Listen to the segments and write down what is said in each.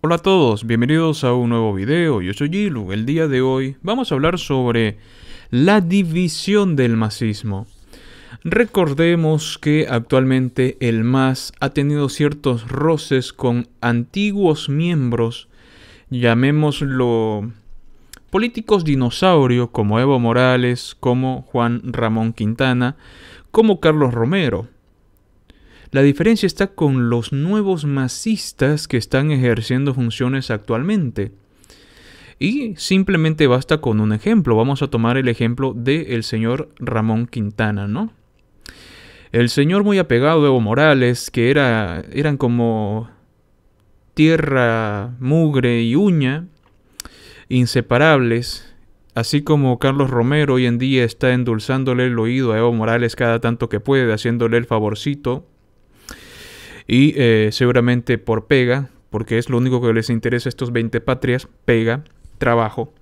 Hola a todos, bienvenidos a un nuevo video, yo soy Gilu. El día de hoy vamos a hablar sobre la división del masismo. Recordemos que actualmente el MAS ha tenido ciertos roces con antiguos miembros, llamémoslo políticos dinosaurio, como Evo Morales, como Juan Ramón Quintana, como Carlos Romero. La diferencia está con los nuevos masistas que están ejerciendo funciones actualmente. Y simplemente basta con un ejemplo. Vamos a tomar el ejemplo del señor Ramón Quintana, ¿no? El señor muy apegado a Evo Morales, que eran como tierra, mugre y uña, inseparables. Así como Carlos Romero hoy en día está endulzándole el oído a Evo Morales cada tanto que puede, haciéndole el favorcito. Y seguramente por pega, porque es lo único que les interesa a estos 20 patrias, pega, trabajo.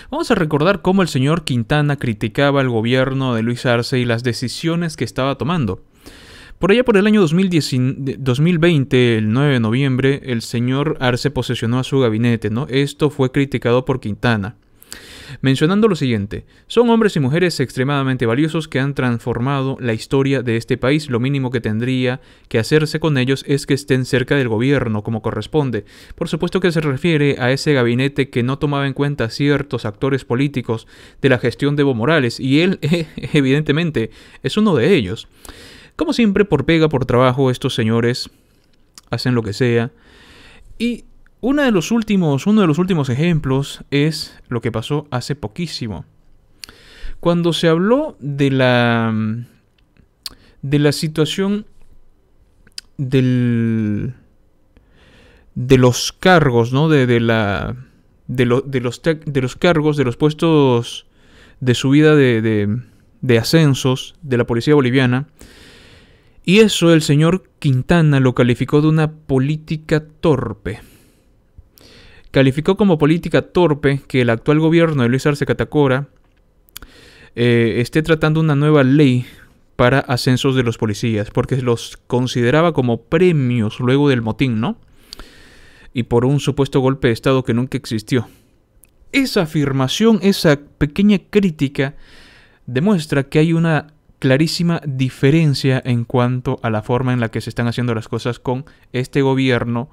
Vamos a recordar cómo el señor Quintana criticaba al gobierno de Luis Arce y las decisiones que estaba tomando. Por allá por el año 2020, el 9 de noviembre, el señor Arce posesionó a su gabinete, ¿no? Esto fue criticado por Quintana, mencionando lo siguiente: son hombres y mujeres extremadamente valiosos que han transformado la historia de este país. Lo mínimo que tendría que hacerse con ellos es que estén cerca del gobierno, como corresponde. Por supuesto que se refiere a ese gabinete que no tomaba en cuenta ciertos actores políticos de la gestión de Evo Morales, y él, evidentemente, es uno de ellos. Como siempre, por pega, por trabajo, estos señores hacen lo que sea. Y uno de los últimos ejemplos es lo que pasó hace poquísimo. Cuando se habló de la situación de los cargos, ¿no? De los cargos, de los puestos de subida de ascensos de la policía boliviana. Y eso el señor Quintana lo calificó de una política torpe. Calificó como política torpe que el actual gobierno de Luis Arce Catacora esté tratando una nueva ley para ascensos de los policías, porque los consideraba como premios luego del motín, ¿no? Y por un supuesto golpe de estado que nunca existió. Esa afirmación, esa pequeña crítica, demuestra que hay una clarísima diferencia en cuanto a la forma en la que se están haciendo las cosas con este gobierno.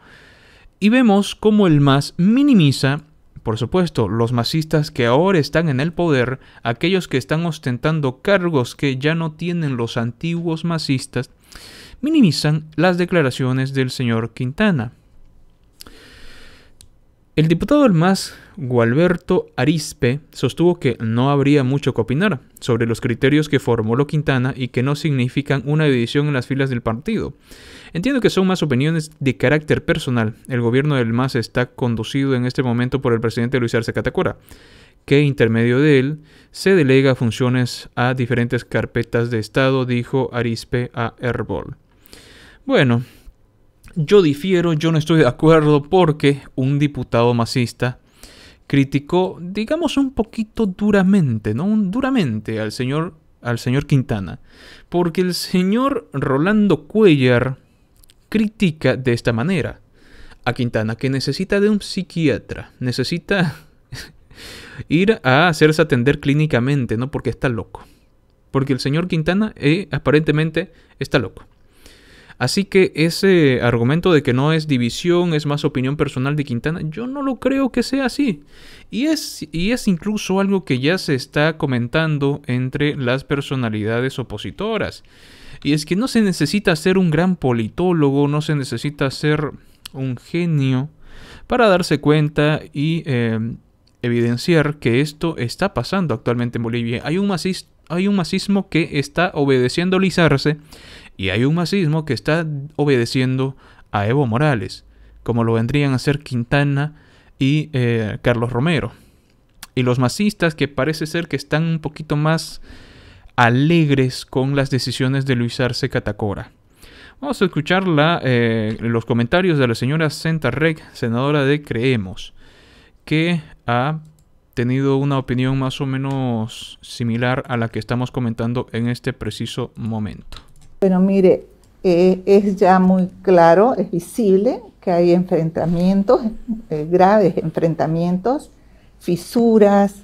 Y vemos cómo el MAS minimiza, por supuesto, los masistas que ahora están en el poder, aquellos que están ostentando cargos que ya no tienen los antiguos masistas, minimizan las declaraciones del señor Quintana. El diputado del MAS, Gualberto Arizpe, sostuvo que no habría mucho que opinar sobre los criterios que formuló Quintana y que no significan una división en las filas del partido. Entiendo que son más opiniones de carácter personal. El gobierno del MAS está conducido en este momento por el presidente Luis Arce Catacora, que intermedio de él se delega funciones a diferentes carpetas de Estado, dijo Arizpe a Herbol. Bueno, yo difiero, yo no estoy de acuerdo, porque un diputado masista criticó, digamos, un poquito duramente, ¿no? Duramente al señor Quintana, porque el señor Rolando Cuellar critica de esta manera a Quintana, que necesita de un psiquiatra, necesita ir a hacerse atender clínicamente, ¿no? Porque está loco. Porque el señor Quintana aparentemente está loco. Así que ese argumento de que no es división, es más opinión personal de Quintana, yo no lo creo que sea así. Y es incluso algo que ya se está comentando entre las personalidades opositoras. Y es que no se necesita ser un gran politólogo, no se necesita ser un genio para darse cuenta y evidenciar que esto está pasando actualmente en Bolivia. Hay un masismo que está obedeciendo a Luis Arce, y hay un masismo que está obedeciendo a Evo Morales, como lo vendrían a ser Quintana y Carlos Romero. Y los masistas, que parece ser que están un poquito más alegres con las decisiones de Luis Arce Catacora. Vamos a escuchar los comentarios de la señora Senta Reg, senadora de Creemos, que ha tenido una opinión más o menos similar a la que estamos comentando en este preciso momento. Bueno, mire, es ya muy claro, es visible que hay enfrentamientos, graves enfrentamientos, fisuras,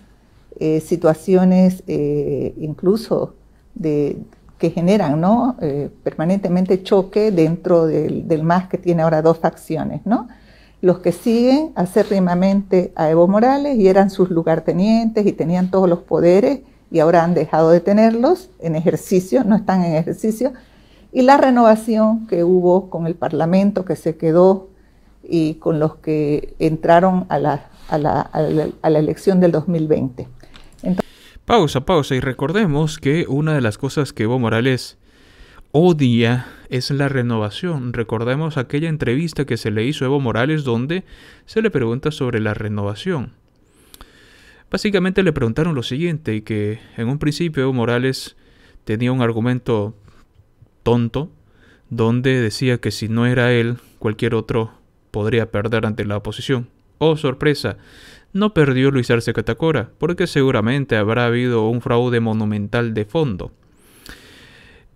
situaciones incluso que generan, ¿no? Permanentemente choque dentro del MAS, que tiene ahora dos facciones, ¿no? Los que siguen acérrimamente a Evo Morales y eran sus lugartenientes y tenían todos los poderes y ahora han dejado de tenerlos en ejercicio, no están en ejercicio, y la renovación que hubo con el Parlamento que se quedó y con los que entraron a la elección del 2020. Pausa, y recordemos que una de las cosas que Evo Morales odia es la renovación. Recordemos aquella entrevista que se le hizo a Evo Morales donde se le pregunta sobre la renovación. Básicamente le preguntaron lo siguiente, y que en un principio Evo Morales tenía un argumento tonto, donde decía que si no era él, cualquier otro podría perder ante la oposición. Oh, sorpresa, no perdió Luis Arce Catacora, porque seguramente habrá habido un fraude monumental de fondo.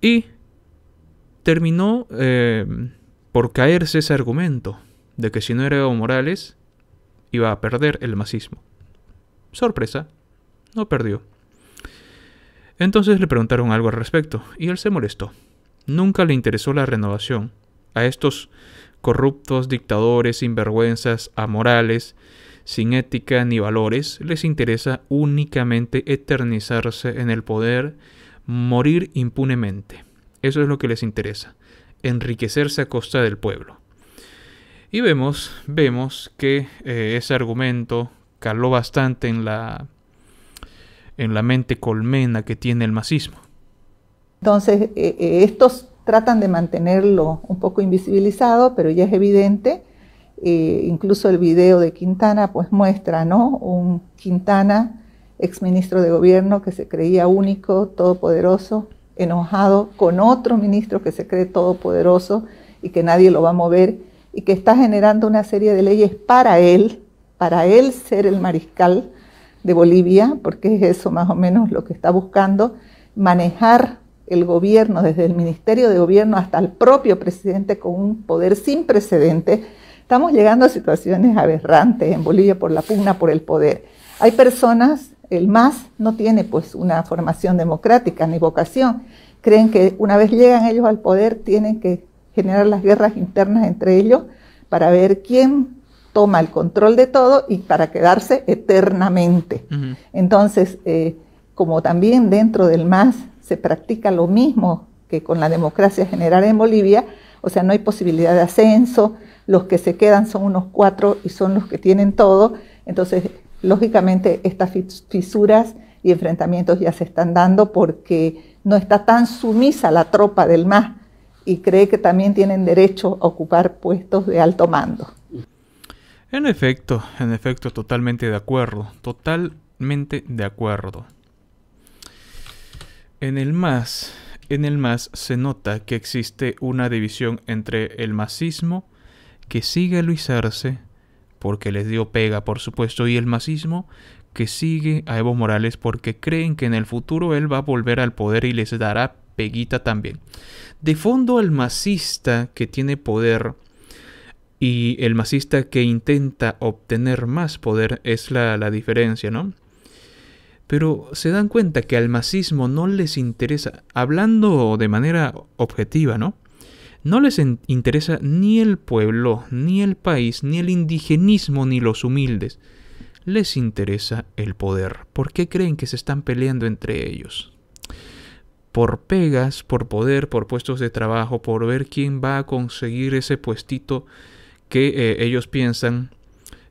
Y terminó por caerse ese argumento, de que si no era Evo Morales, iba a perder el masismo. Sorpresa, no perdió. Entonces le preguntaron algo al respecto, y él se molestó. Nunca le interesó la renovación. A estos corruptos, dictadores, sinvergüenzas, amorales, sin ética ni valores, les interesa únicamente eternizarse en el poder, morir impunemente. Eso es lo que les interesa, enriquecerse a costa del pueblo. Y vemos que ese argumento caló bastante en la mente colmena que tiene el masismo. Entonces, estos tratan de mantenerlo un poco invisibilizado, pero ya es evidente. Incluso el video de Quintana pues muestra, ¿no? Un Quintana, exministro de gobierno, que se creía único, todopoderoso, enojado con otro ministro que se cree todopoderoso y que nadie lo va a mover, y que está generando una serie de leyes para él ser el mariscal de Bolivia, porque es eso más o menos lo que está buscando, manejar el gobierno desde el Ministerio de Gobierno hasta el propio presidente con un poder sin precedentes. Estamos llegando a situaciones aberrantes en Bolivia por la pugna por el poder. Hay personas, el MAS no tiene pues una formación democrática ni vocación. Creen que una vez llegan ellos al poder tienen que generar las guerras internas entre ellos para ver quién toma el control de todo y para quedarse eternamente. Entonces, como también dentro del MAS se practica lo mismo que con la democracia general en Bolivia, o sea, no hay posibilidad de ascenso, los que se quedan son unos 4 y son los que tienen todo. Entonces, lógicamente, estas fisuras y enfrentamientos ya se están dando porque no está tan sumisa la tropa del MAS y cree que también tienen derecho a ocupar puestos de alto mando. En efecto, totalmente de acuerdo, En el MAS se nota que existe una división entre el masismo, que sigue a Luis Arce, porque les dio pega, por supuesto, y el masismo, que sigue a Evo Morales porque creen que en el futuro él va a volver al poder y les dará peguita también. De fondo, el masista que tiene poder y el masista que intenta obtener más poder es la diferencia, ¿no? Pero se dan cuenta que al masismo no les interesa, hablando de manera objetiva, ¿no? No les interesa ni el pueblo, ni el país, ni el indigenismo, ni los humildes. Les interesa el poder. ¿Por qué creen que se están peleando entre ellos? Por pegas, por poder, por puestos de trabajo, por ver quién va a conseguir ese puestito que ellos piensan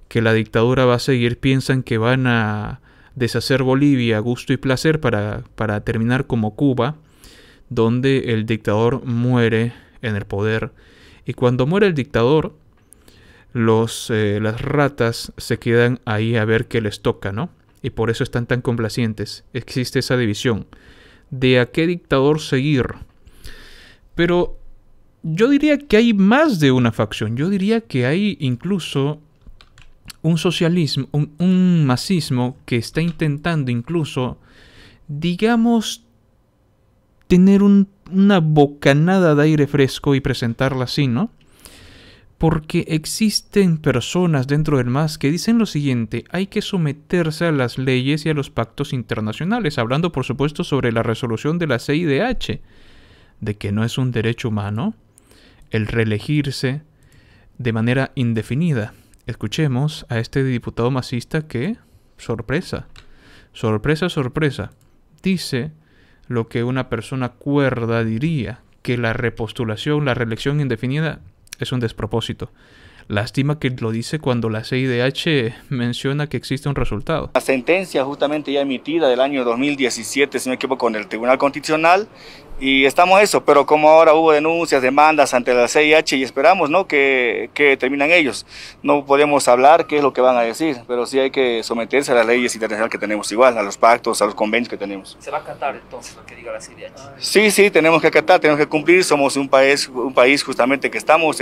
que la dictadura va a seguir, piensan que van a deshacer Bolivia a gusto y placer para terminar como Cuba, donde el dictador muere en el poder. Y cuando muere el dictador, las ratas se quedan ahí a ver qué les toca, ¿no? Y por eso están tan complacientes. Existe esa división de a qué dictador seguir. Pero yo diría que hay más de una facción. Yo diría que hay incluso un socialismo, un masismo que está intentando incluso, digamos, tener un una bocanada de aire fresco y presentarla así, ¿no? Porque existen personas dentro del MAS que dicen lo siguiente: hay que someterse a las leyes y a los pactos internacionales, hablando por supuesto sobre la resolución de la CIDH, de que no es un derecho humano el reelegirse de manera indefinida. Escuchemos a este diputado masista que, sorpresa, dice lo que una persona cuerda diría, que la repostulación, la reelección indefinida es un despropósito. Lástima que lo dice cuando la CIDH menciona que existe un resultado. La sentencia justamente ya emitida del año 2017, si no me equivoco, con el Tribunal Constitucional, y estamos eso, pero como ahora hubo denuncias, demandas ante la CIDH y esperamos, ¿no?, que terminan ellos. No podemos hablar qué es lo que van a decir, pero sí hay que someterse a las leyes internacionales que tenemos igual, a los pactos, a los convenios que tenemos. ¿Se va a acatar entonces lo que diga la CIDH? Sí, tenemos que acatar, tenemos que cumplir, somos un país justamente que estamos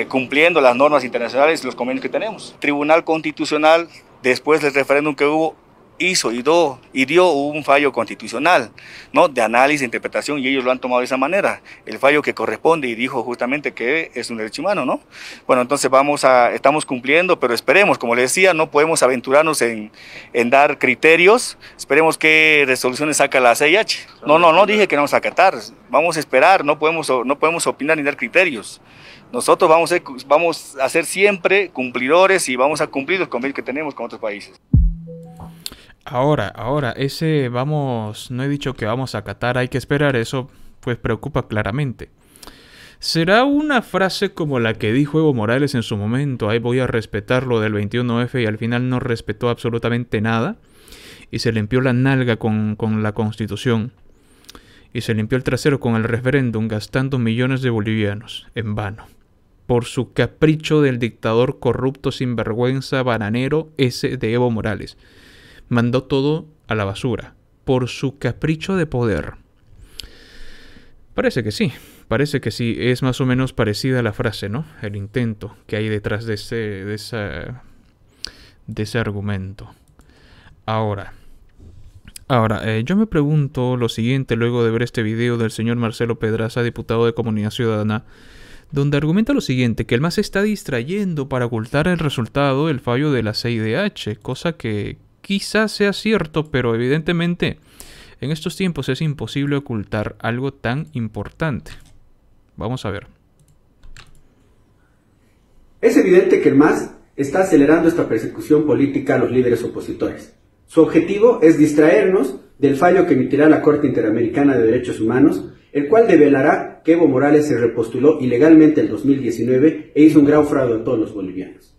cumpliendo las normas internacionales y los convenios que tenemos. Tribunal Constitucional, después del referéndum que hubo, hizo y dio un fallo constitucional, ¿no?, de análisis e interpretación, y ellos lo han tomado de esa manera, el fallo que corresponde, y dijo justamente que es un derecho humano, ¿no? Bueno, entonces estamos cumpliendo, pero esperemos, como les decía, no podemos aventurarnos en dar criterios, esperemos qué resoluciones saca la CIH. No dije que no vamos a acatar, vamos a esperar, no podemos opinar ni dar criterios. Nosotros vamos a ser siempre cumplidores y vamos a cumplir los convenios que tenemos con otros países. Ahora, no he dicho que vamos a acatar, hay que esperar, eso pues preocupa claramente. ¿Será una frase como la que dijo Evo Morales en su momento: ahí voy a respetar lo del 21F, y al final no respetó absolutamente nada y se limpió la nalga con la Constitución y se limpió el trasero con el referéndum, gastando millones de bolivianos en vano, por su capricho del dictador corrupto, sinvergüenza, bananero ese de Evo Morales? Mandó todo a la basura por su capricho de poder. Parece que sí, es más o menos parecida a la frase, ¿no? El intento que hay detrás de ese argumento. Ahora, yo me pregunto lo siguiente luego de ver este video del señor Marcelo Pedraza, diputado de Comunidad Ciudadana, donde argumenta lo siguiente: que el MAS se está distrayendo para ocultar el resultado del fallo de la CIDH, cosa que quizás sea cierto, pero evidentemente en estos tiempos es imposible ocultar algo tan importante. Vamos a ver. Es evidente que el MAS está acelerando esta persecución política a los líderes opositores. Su objetivo es distraernos del fallo que emitirá la Corte Interamericana de Derechos Humanos, el cual develará que Evo Morales se repostuló ilegalmente en 2019 e hizo un grave fraude a todos los bolivianos.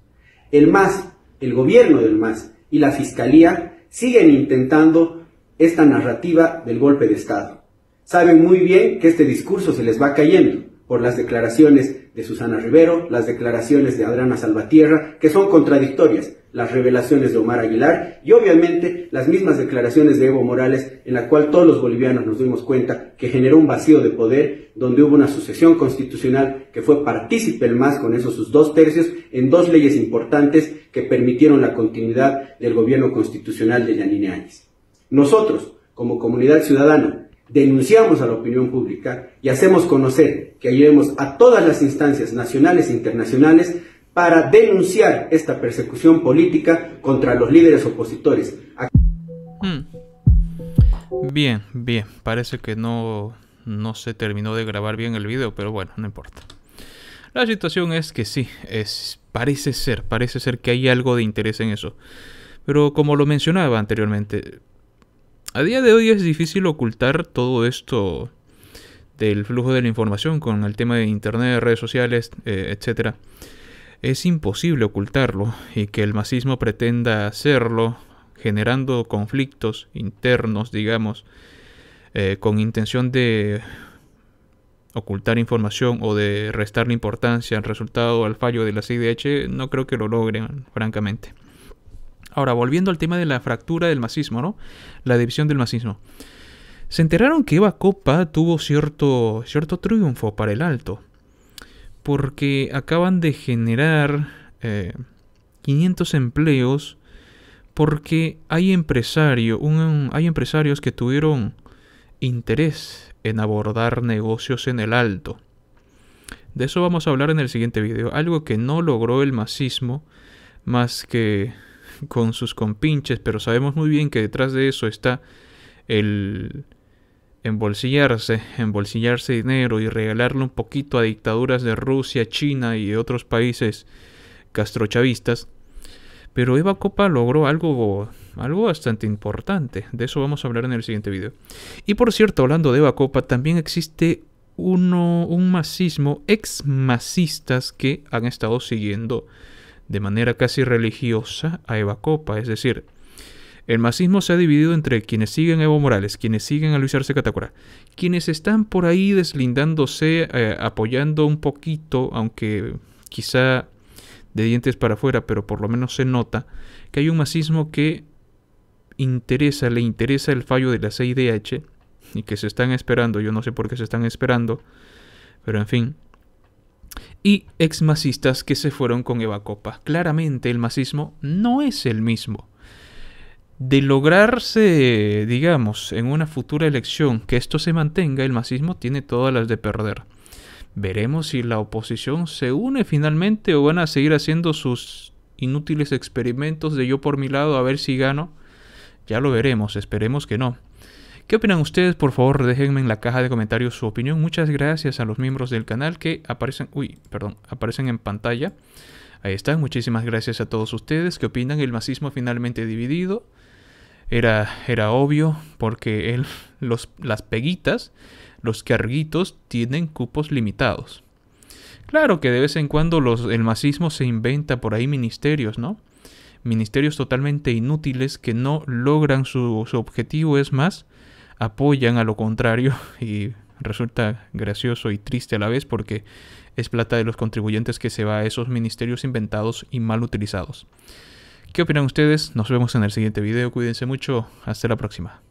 El MAS, el gobierno del MAS y la Fiscalía siguen intentando esta narrativa del golpe de Estado. Saben muy bien que este discurso se les va cayendo por las declaraciones de Susana Rivero, las declaraciones de Adriana Salvatierra, que son contradictorias, las revelaciones de Omar Aguilar y obviamente las mismas declaraciones de Evo Morales, en la cual todos los bolivianos nos dimos cuenta que generó un vacío de poder, donde hubo una sucesión constitucional que fue partícipe el MAS con esos sus 2/3 en 2 leyes importantes que permitieron la continuidad del gobierno constitucional de Yanine Áñez. Nosotros, como comunidad ciudadana, denunciamos a la opinión pública y hacemos conocer que iremos a todas las instancias nacionales e internacionales para denunciar esta persecución política contra los líderes opositores. Bien, parece que no se terminó de grabar bien el video, pero bueno, no importa. La situación es que sí, parece ser que hay algo de interés en eso. Pero como lo mencionaba anteriormente, a día de hoy es difícil ocultar todo esto del flujo de la información con el tema de internet, redes sociales, etcétera. Es imposible ocultarlo, y que el masismo pretenda hacerlo generando conflictos internos, digamos, con intención de ocultar información o de restarle importancia al resultado, al fallo de la CIDH, no creo que lo logren, francamente. Ahora, volviendo al tema de la fractura del masismo, ¿no? La división del masismo. Se enteraron que Eva Copa tuvo cierto triunfo para el Alto, porque acaban de generar 500 empleos, porque hay empresarios que tuvieron interés en abordar negocios en el Alto. De eso vamos a hablar en el siguiente video. Algo que no logró el masismo más que con sus compinches, pero sabemos muy bien que detrás de eso está el embolsillarse dinero y regalarle un poquito a dictaduras de Rusia, China y otros países castrochavistas. Pero Eva Copa logró algo bastante importante. De eso vamos a hablar en el siguiente video. Y por cierto, hablando de Eva Copa, también existe un masismo, ex-masistas que han estado siguiendo de manera casi religiosa a Eva Copa. Es decir, el masismo se ha dividido entre quienes siguen a Evo Morales, quienes siguen a Luis Arce Catacora, quienes están por ahí deslindándose, apoyando un poquito, aunque quizá de dientes para afuera, pero por lo menos se nota que hay un masismo que le interesa el fallo de la CIDH y que se están esperando. Yo no sé por qué se están esperando, pero en fin. Y ex-masistas que se fueron con Eva Copa. Claramente el masismo no es el mismo. De lograrse, digamos, en una futura elección que esto se mantenga, el masismo tiene todas las de perder. Veremos si la oposición se une finalmente o van a seguir haciendo sus inútiles experimentos de yo por mi lado a ver si gano. Ya lo veremos, esperemos que no. ¿Qué opinan ustedes? Por favor, déjenme en la caja de comentarios su opinión. Muchas gracias a los miembros del canal que aparecen en pantalla. Ahí están, muchísimas gracias a todos ustedes. ¿Qué opinan? El masismo finalmente dividido. Era obvio porque las peguitas, los carguitos tienen cupos limitados. Claro que de vez en cuando el masismo se inventa por ahí ministerios, ¿no? Ministerios totalmente inútiles que no logran su objetivo, es más, apoyan a lo contrario y resulta gracioso y triste a la vez porque es plata de los contribuyentes que se va a esos ministerios inventados y mal utilizados. ¿Qué opinan ustedes? Nos vemos en el siguiente video. Cuídense mucho. Hasta la próxima.